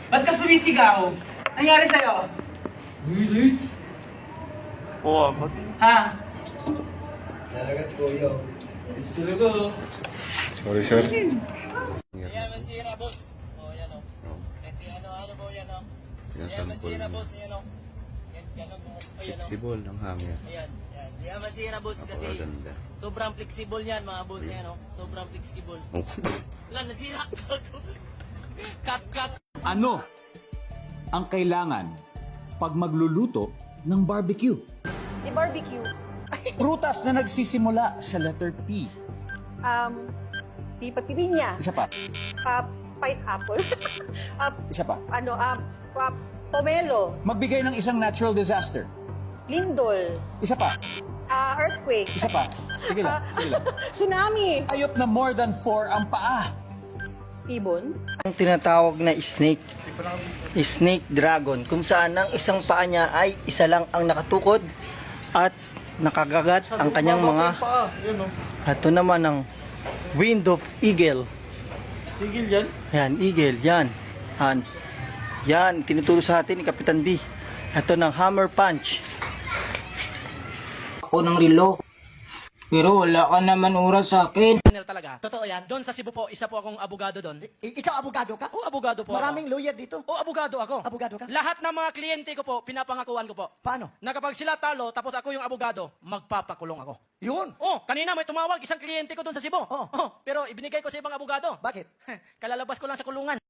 Ba't ka sumisigaw? Nangyari sa'yo? Oo, ba't? Ha? Sorry, sir. Yan, masira, boss. O, yan o. Ano po yan o. Yan, Yan, sample masira, niya. boss. Yan o. Yan, ganun o. Ayan o. Flexible ng hanger. Ayan, yan. Yan, masira, boss. Kasi Napakaganda. sobrang flexible yan, mga boss. Yan o. Sobrang flexible. Wala, nasira. Cut. Ano ang kailangan pag magluluto ng barbecue? I-barbecue. Prutas na nagsisimula sa letter P. Pipinya. Isa pa. Pineapple. Isa pa. Pomelo. Magbigay ng isang natural disaster. Lindol. Isa pa. Earthquake. Isa pa. Sige lang. Sige lang. Tsunami. Ayop na more than 4 ang paa. Ibon. Ang tinatawag na snake dragon, kung saan ang isang paa niya ay isa lang ang nakatukod at nakagagat ang kanyang mga. Ito naman ang wind of eagle. Tigil yan? Yan, eagle, yan. Yan, tinuturo sa atin ni Kapitan D. Ito ng hammer punch. Ako ng relo. Pero wala ka naman oras sa akin. Talaga. Totoo yan? Doon sa Cebu po, isa po akong abogado doon. Ikaw abogado ka? O, abogado po Maraming ako. lawyer dito. O, abogado ako. Abogado ka? Lahat ng mga kliyente ko po, pinapangakuan ko po. Paano? Na kapag sila talo, tapos ako yung abogado, magpapakulong ako. Yun. Oh, kanina may tumawag isang kliyente ko doon sa Cebu. Oh. Oh, pero ibinigay ko sa ibang abogado. Bakit? Kalalabas ko lang sa kulungan.